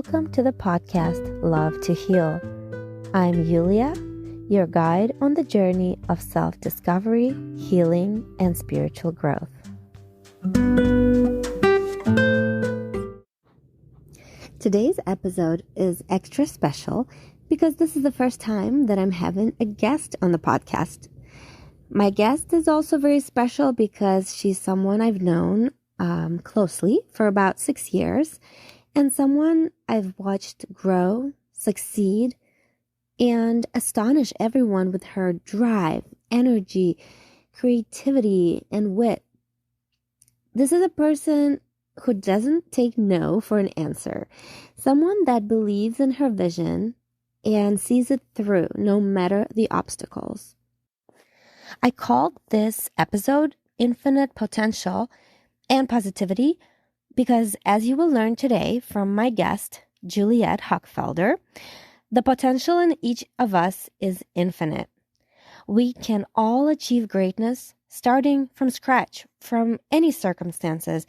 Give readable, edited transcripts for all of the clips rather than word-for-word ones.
welcome to the podcast Love to Heal. I'm Julia, your guide on the journey of self-discovery, healing, and spiritual growth. Today's episode is extra special because this is the first time that I'm having a guest on the podcast. My guest is also very special because she's someone I've known closely for about 6 years, and someone I've watched grow, succeed, and astonish everyone with her drive, energy, creativity, and wit. This is a person who doesn't take no for an answer, someone that believes in her vision and sees it through no matter the obstacles. I called this episode Infinite Potential and Positivity because, as you will learn today from my guest, Juliette Hockfelder, the potential in each of us is infinite. We can all achieve greatness starting from scratch, from any circumstances,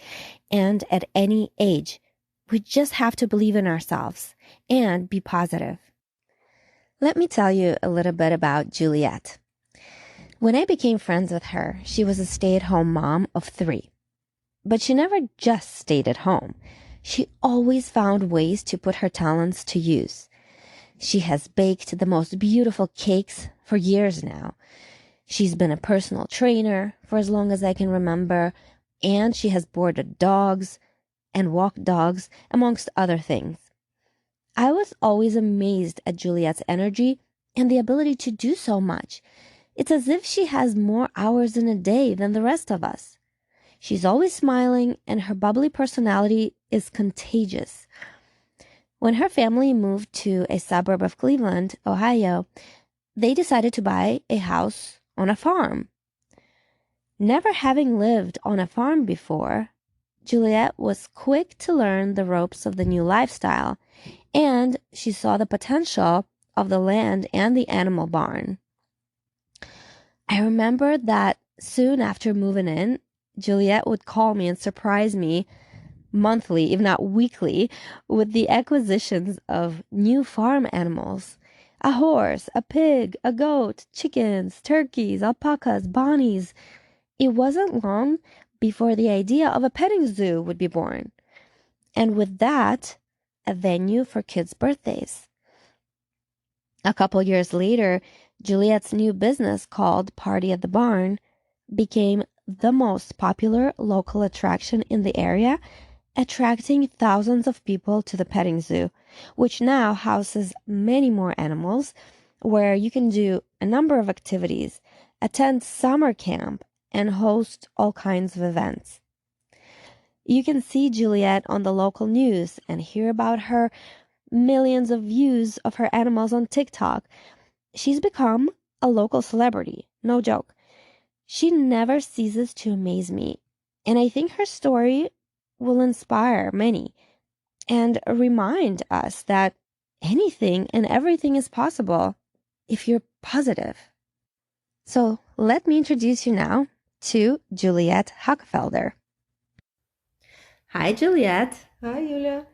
and at any age. We just have to believe in ourselves and be positive. Let me tell you a little bit about Juliette. When I became friends with her, she was a stay-at-home mom of 3. But she never just stayed at home. She always found ways to put her talents to use. She has baked the most beautiful cakes for years now. She's been a personal trainer for as long as I can remember, and she has boarded dogs and walked dogs, amongst other things. I was always amazed at Juliette's energy and the ability to do so much. It's as if she has more hours in a day than the rest of us. She's always smiling, and her bubbly personality is contagious. When her family moved to a suburb of Cleveland, Ohio, they decided to buy a house on a farm. Never having lived on a farm before, Juliette was quick to learn the ropes of the new lifestyle, and she saw the potential of the land and the animal barn. I remember that soon after moving in, Juliette would call me and surprise me monthly, if not weekly, with the acquisitions of new farm animals. A horse, a pig, a goat, chickens, turkeys, alpacas, bunnies. It wasn't long before the idea of a petting zoo would be born. And with that, a venue for kids' birthdays. A couple years later, Juliette's new business called Party at the Barn became the most popular local attraction in the area, attracting thousands of people to the petting zoo, which now houses many more animals, where you can do a number of activities, attend summer camp, and host all kinds of events. You can see Juliette on the local news and hear about her millions of views of her animals on TikTok. She's become a local celebrity, no joke. She never ceases to amaze me, and I think her story will inspire many and remind us that anything and everything is possible if you're positive. So let me introduce you now to Juliette Hockfelder. Hi, Juliette. Hi, Julia.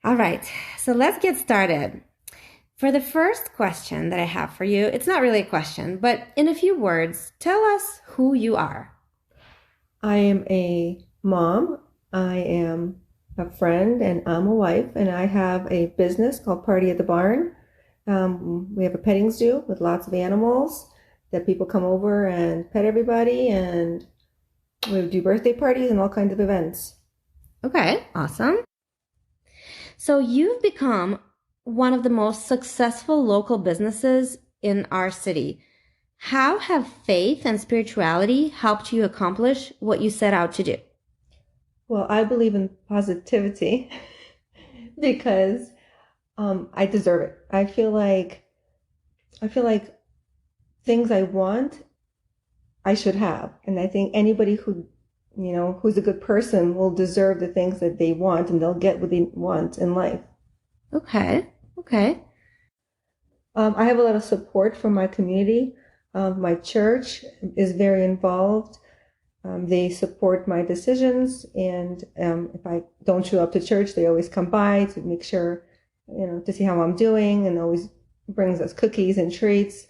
All right, so let's get started. For the first question that I have for you, it's not really a question, but in a few words, tell us who you are. I am a mom, I am a friend, and I'm a wife, and I have a business called Party at the Barn. We have a petting zoo with lots of animals that people come over and pet everybody, and we do birthday parties and all kinds of events. Okay, awesome. So you've become one of the most successful local businesses in our city. How have faith and spirituality helped you accomplish what you set out to do? Well, I believe in positivity because I deserve it. I feel like things I want, I should have. And I think anybody who's a good person will deserve the things that they want, and they'll get what they want in life. Okay. I have a lot of support from my community. My church is very involved. They support my decisions, and if I don't show up to church, they always come by to make sure, to see how I'm doing, and always brings us cookies and treats.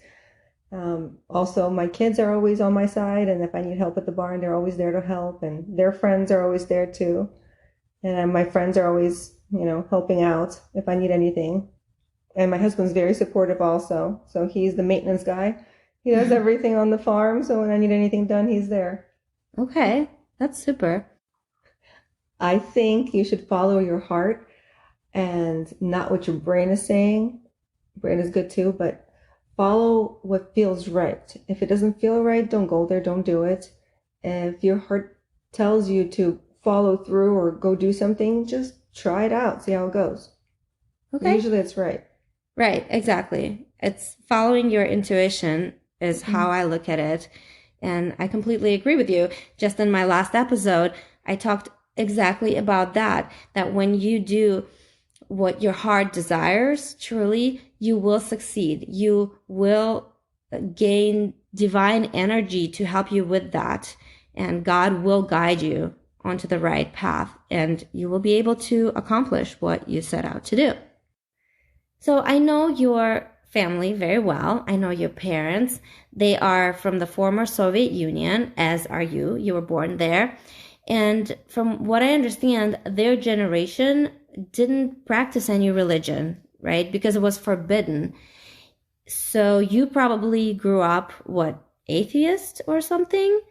Also, my kids are always on my side, and if I need help at the barn, they're always there to help, and their friends are always there too. And my friends are always, helping out if I need anything. And my husband's very supportive also. So he's the maintenance guy. He does everything on the farm. So when I need anything done, he's there. Okay, that's super. I think you should follow your heart and not what your brain is saying. Brain is good too, but follow what feels right. If it doesn't feel right, don't go there, don't do it. And if your heart tells you to follow through or go do something, just try it out, see how it goes. Okay. Usually it's right. Right, exactly. It's following your intuition is how I look at it. And I completely agree with you. Just in my last episode, I talked exactly about that when you do what your heart desires, truly, you will succeed. You will gain divine energy to help you with that. And God will guide you onto the right path, and you will be able to accomplish what you set out to do. So I know your family very well. I know your parents. They are from the former Soviet Union, as are you. You were born there. And from what I understand, their generation didn't practice any religion, right? Because it was forbidden. So you probably grew up, atheist or something?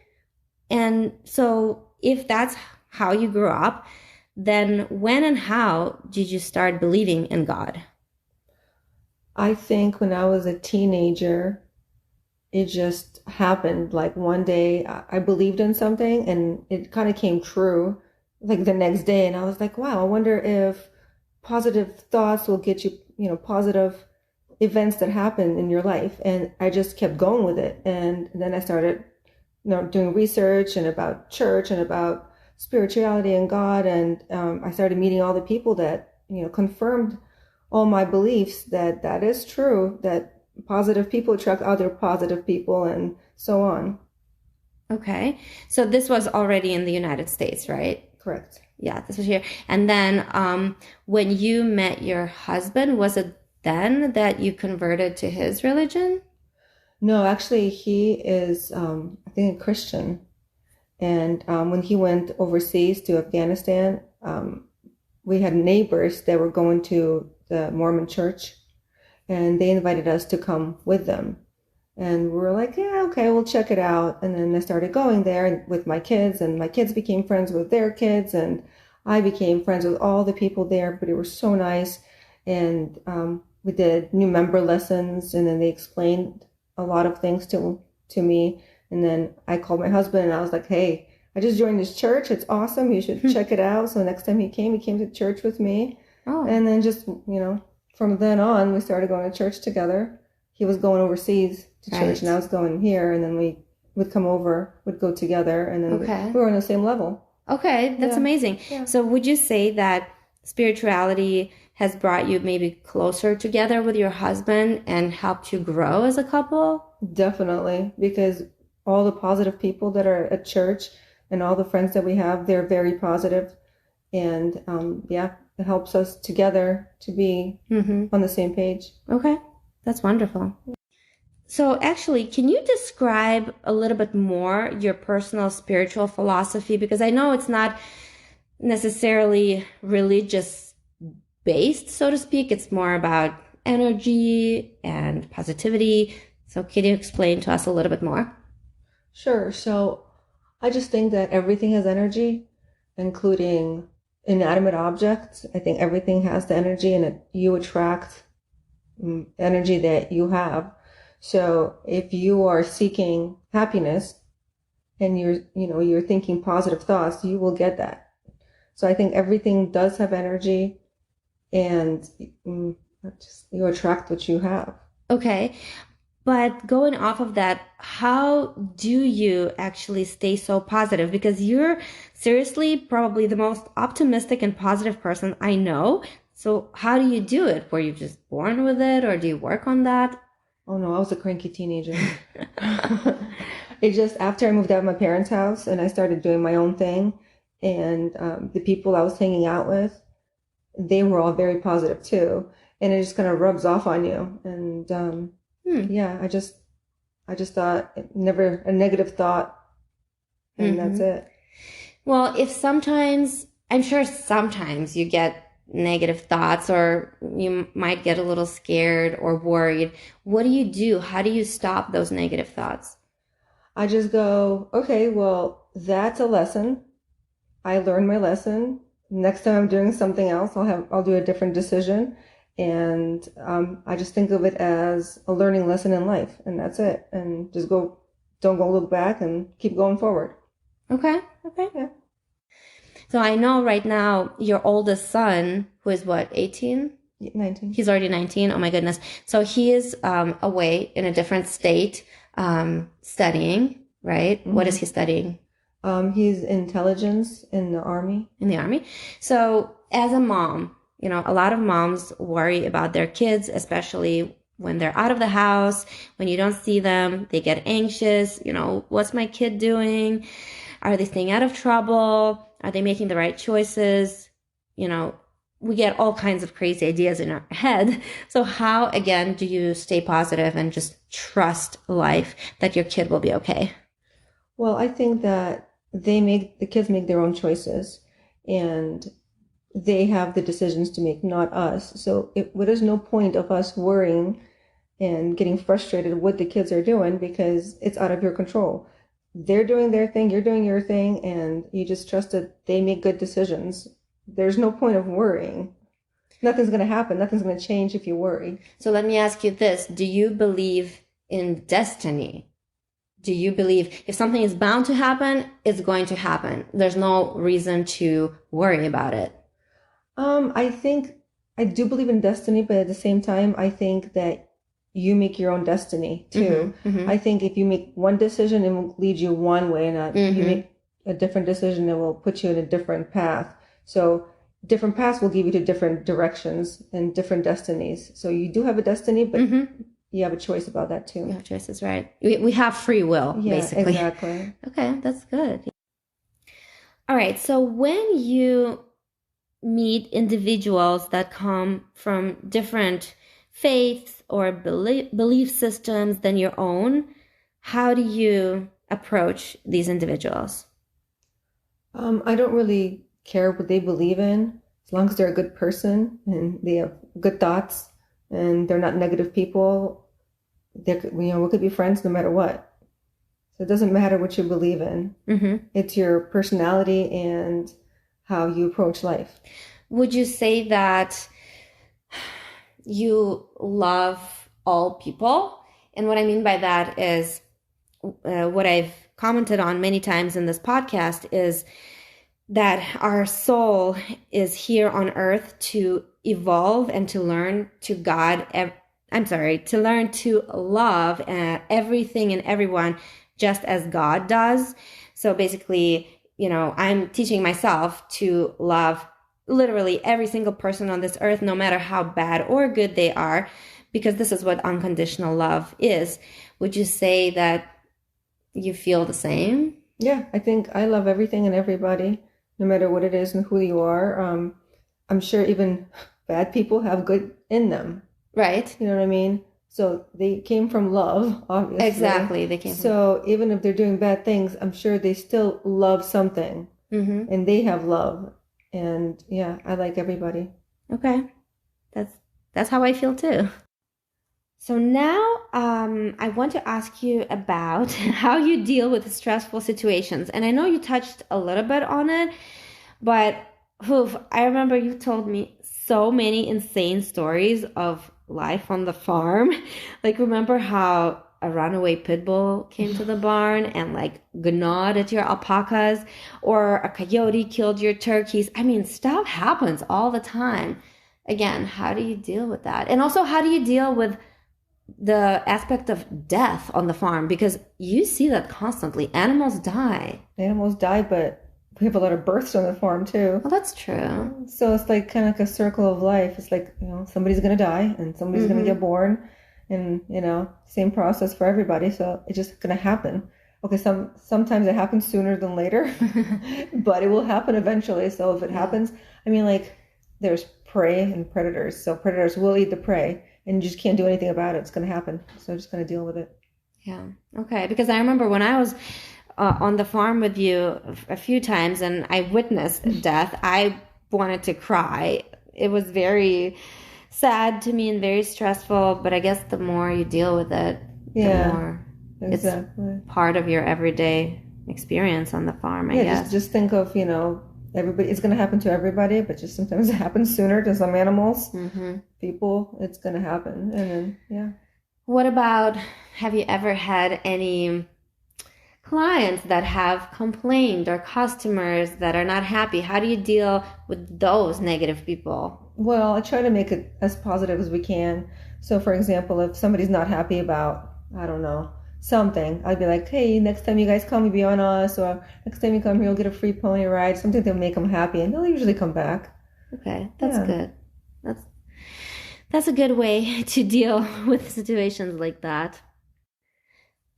And so if that's how you grew up, then when and how did you start believing in God? I think when I was a teenager, it just happened. Like one day I believed in something and it kind of came true like the next day. And I was like, wow, I wonder if positive thoughts will get you, positive events that happen in your life. And I just kept going with it. And then I started, doing research and about church and about spirituality and God. And I started meeting all the people that, confirmed all my beliefs that is true, that positive people attract other positive people and so on. Okay. So this was already in the United States, right? Correct. Yeah, this was here. And then when you met your husband, was it then that you converted to his religion? No, actually, he is, I think, a Christian. And when he went overseas to Afghanistan, we had neighbors that were going to the Mormon church, and they invited us to come with them. And we were like, yeah, okay, we'll check it out. And then I started going there with my kids, and my kids became friends with their kids, and I became friends with all the people there, but it was so nice. And we did new member lessons, and then they explained a lot of things to me. And then I called my husband, and I was like, hey, I just joined this church. It's awesome. You should check it out. So next time he came to church with me. Oh. And then just, from then on, we started going to church together. He was going overseas to church, right, and I was going here. And then we would come over, would go together, and then we were on the same level. Okay, that's amazing. Yeah. So would you say that spirituality has brought you maybe closer together with your husband and helped you grow as a couple? Definitely, because all the positive people that are at church and all the friends that we have, they're very positive. And it helps us together to be on the same page. Okay, that's wonderful. So actually, can you describe a little bit more your personal spiritual philosophy? Because I know it's not necessarily religious based, so to speak. It's more about energy and positivity. So can you explain to us a little bit more? Sure. So I just think that everything has energy, including inanimate objects. I think everything has the energy, and you attract energy that you have. So if you are seeking happiness and you're thinking positive thoughts, you will get that. So I think everything does have energy, and you attract what you have. Okay. But going off of that, how do you actually stay so positive? Because you're seriously probably the most optimistic and positive person I know. So how do you do it? Were you just born with it, or do you work on that? Oh no, I was a cranky teenager. It just, after I moved out of my parents' house and I started doing my own thing, and the people I was hanging out with, they were all very positive too. And it just kind of rubs off on you. And yeah, I just thought never a negative thought, and that's it. Well, if sometimes, I'm sure sometimes you get negative thoughts or you might get a little scared or worried. What do? How do you stop those negative thoughts? I just go, okay, well, that's a lesson. I learned my lesson. Next time I'm doing something else, I'll do a different decision. And I just think of it as a learning lesson in life, and that's it. And just don't go look back and keep going forward. Okay. Yeah. So I know right now your oldest son, who is what, 18? 19. He's already 19. Oh my goodness. So he is away in a different state studying, right? What is he studying? He's intelligence in the Army. In the Army. So as a mom, a lot of moms worry about their kids, especially when they're out of the house, when you don't see them, they get anxious. What's my kid doing? Are they staying out of trouble? Are they making the right choices? We get all kinds of crazy ideas in our head. So how, again, do you stay positive and just trust life that your kid will be okay? Well, I think that the kids make their own choices, and they have the decisions to make, not us. So there's no point of us worrying and getting frustrated with what the kids are doing, because it's out of your control. They're doing their thing, you're doing your thing, and you just trust that they make good decisions. There's no point of worrying. Nothing's going to happen. Nothing's going to change if you worry. So let me ask you this. Do you believe in destiny? Do you believe if something is bound to happen, it's going to happen? There's no reason to worry about it. I think I do believe in destiny, but at the same time, I think that you make your own destiny too. I think if you make one decision, it will lead you one way, and you make a different decision, it will put you in a different path. So different paths will give you to different directions and different destinies. So you do have a destiny, but you have a choice about that too. You have choices, right? We have free will, basically. Exactly. Okay, that's good. All right. So when you meet individuals that come from different faiths or belief systems than your own, how do you approach these individuals? I don't really care what they believe in, as long as they're a good person and they have good thoughts and they're not negative people. We could be friends no matter what. So it doesn't matter what you believe in. It's your personality and how you approach life. Would you say that you love all people? And what I mean by that is what I've commented on many times in this podcast is that our soul is here on earth to evolve and to learn to to learn to love everything and everyone just as God does. So basically, I'm teaching myself to love literally every single person on this earth, no matter how bad or good they are, because this is what unconditional love is. Would you say that you feel the same? Yeah, I think I love everything and everybody, no matter what it is and who you are. I'm sure even bad people have good in them. Right. You know what I mean? So they came from love, obviously. Exactly. They came from So even if they're doing bad things, I'm sure they still love something. And they have love. And yeah, I like everybody. Okay. That's how I feel too. So now I want to ask you about how you deal with stressful situations. And I know you touched a little bit on it, but I remember you told me so many insane stories of life on the farm. Like, remember how a runaway pit bull came to the barn and gnawed at your alpacas, or a coyote killed your turkeys? I mean, stuff happens all the time. Again, how do you deal with that? And also, how do you deal with the aspect of death on the farm? Because you see that constantly. Animals die, but we have a lot of births on the farm too. Well, that's true. So it's kind of like a circle of life. It's somebody's going to die and somebody's going to get born, and same process for everybody. So it's just going to happen. Okay, sometimes it happens sooner than later, but it will happen eventually. So if it happens, I mean, like there's prey and predators. So predators will eat the prey, and you just can't do anything about it. It's going to happen. So just going to deal with it. Yeah. Okay. Because I remember when I was on the farm with you a few times and I witnessed death, I wanted to cry. It was very sad to me and very stressful. But I guess the more you deal with it, the more exactly. it's part of your everyday experience on the farm, I guess. Just think of, everybody, it's going to happen to everybody, but just sometimes it happens sooner to some animals, people, it's going to happen. And then, yeah. What about, have you ever had any clients that have complained or customers that are not happy? How do you deal with those negative people? Well, I try to make it as positive as we can. So, for example, if somebody's not happy about, I don't know, something, I'd be like, hey, next time you guys come, you be on us, or next time you come here, you'll get a free pony ride, something that'll make them happy, and they'll usually come back. Okay, that's good. That's a good way to deal with situations like that.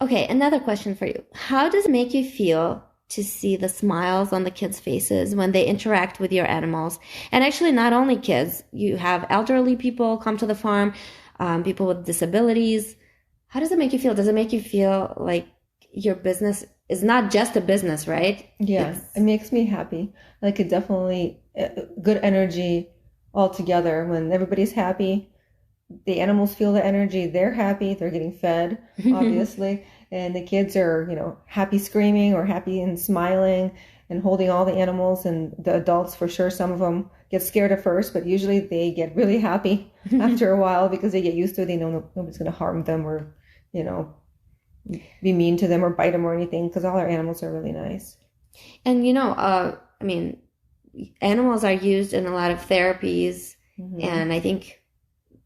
Okay, another question for you. How does it make you feel to see the smiles on the kids' faces when they interact with your animals? And actually, not only kids, you have elderly people come to the farm, people with disabilities. How does it make you feel? Does it make you feel like your business is not just a business, right? Yeah, it makes me happy. Like it definitely, good energy altogether. When everybody's happy, the animals feel the energy, they're happy, they're getting fed, obviously. And the kids are, happy screaming or happy and smiling and holding all the animals. And the adults, for sure, some of them get scared at first, but usually they get really happy after a while because they get used to it. They know nobody's going to harm them or, be mean to them or bite them or anything, because all our animals are really nice. And, animals are used in a lot of therapies. And I think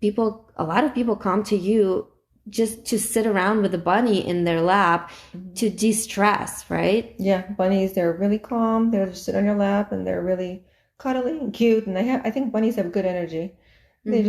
a lot of people come to you just to sit around with a bunny in their lap to de-stress, right? Yeah, bunnies, they're really calm. They'll just sit on your lap and they're really cuddly and cute. And I think bunnies have good energy. They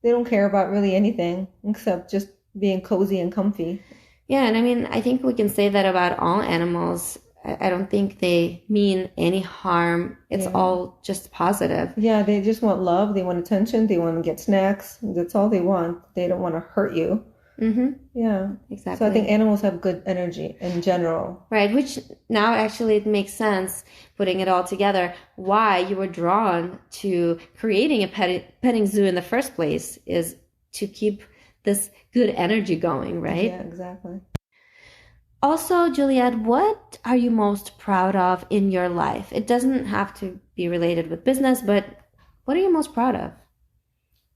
don't care about really anything except just being cozy and comfy. Yeah, and I think we can say that about all animals. I don't think they mean any harm. It's all just positive. Yeah, they just want love. They want attention. They want to get snacks. That's all they want. They don't want to hurt you. Yeah, exactly. So I think animals have good energy in general. Right, which now actually it makes sense, putting it all together, why you were drawn to creating a petting zoo in the first place is to keep this good energy going, right? Yeah, exactly. Also, Juliette, what are you most proud of in your life? It doesn't have to be related with business, but what are you most proud of?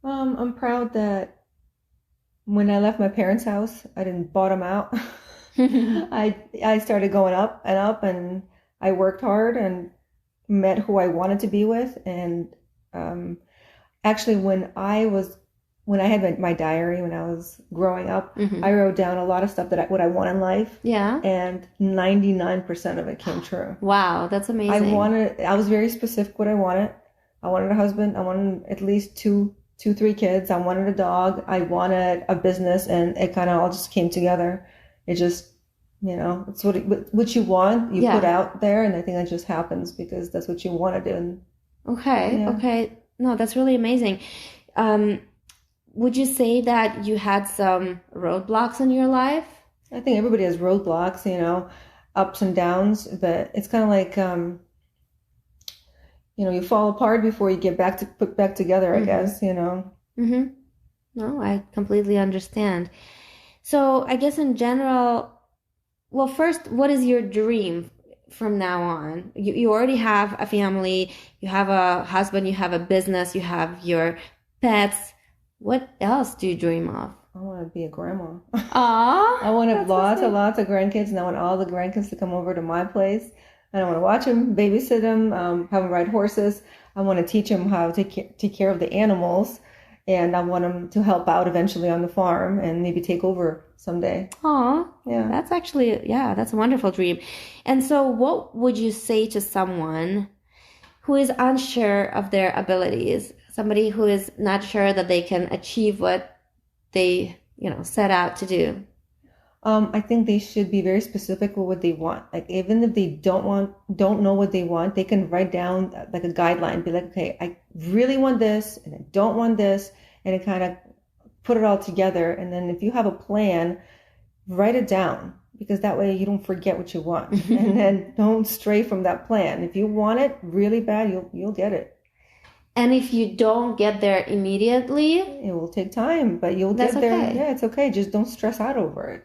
I'm proud that when I left my parents' house, I didn't bottom out. I started going up, and I worked hard and met who I wanted to be with. And actually, when I had my diary when I was growing up, I wrote down a lot of stuff what I want in life. Yeah. And 99% of it came true. Wow, that's amazing. I was very specific what I wanted. I wanted a husband. I wanted at least two, 3 kids. I wanted a dog. I wanted a business, and it kind of all just came together. It just, it's what you want, you put out there, and I think that just happens because that's what you want to do. Okay. No, that's really amazing. Would you say that you had some roadblocks in your life? I think everybody has roadblocks, ups and downs, but it's kind of like, you fall apart before you get put back together, I guess, No, I completely understand. So I guess in general, well, first, what is your dream from now on? You already have a family, you have a husband, you have a business, you have your pets. What else do you dream of? I want to be a grandma. Aww. I want to have lots of grandkids, and I want all the grandkids to come over to my place. And I want to watch them, babysit them, have them ride horses. I want to teach them how to take care of the animals. And I want them to help out eventually on the farm and maybe take over someday. Aw. Yeah. That's actually, that's a wonderful dream. And so what would you say to someone who is unsure of their abilities? Somebody who is not sure that they can achieve what they, set out to do? I think they should be very specific with what they want. Like even if they don't know what they want, they can write down like a guideline, be like, okay, I really want this and I don't want this, and it kind of put it all together. And then if you have a plan, write it down, because that way you don't forget what you want, and then don't stray from that plan. If you want it really bad, you'll get it. And if you don't get there immediately, it will take time, but you'll get there. Okay. Yeah, it's okay. Just don't stress out over it.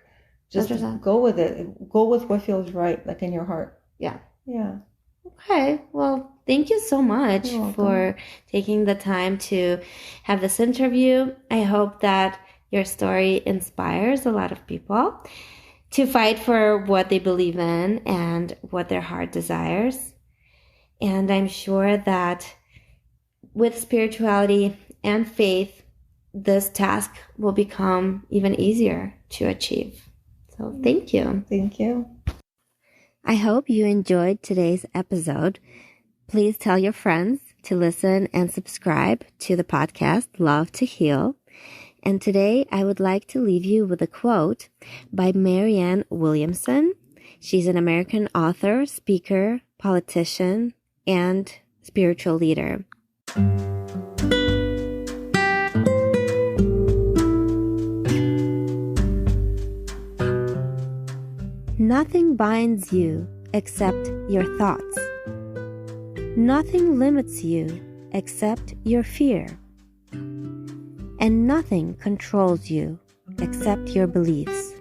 Just go with it. Go with what feels right, like in your heart. Yeah. Yeah. Okay. Well, thank you so much for taking the time to have this interview. I hope that your story inspires a lot of people to fight for what they believe in and what their heart desires. And I'm sure that with spirituality and faith, this task will become even easier to achieve. So thank you. Thank you. I hope you enjoyed today's episode. Please tell your friends to listen and subscribe to the podcast, Love to Heal. And today I would like to leave you with a quote by Marianne Williamson. She's an American author, speaker, politician, and spiritual leader. Nothing binds you except your thoughts. Nothing limits you except your fear. And nothing controls you except your beliefs.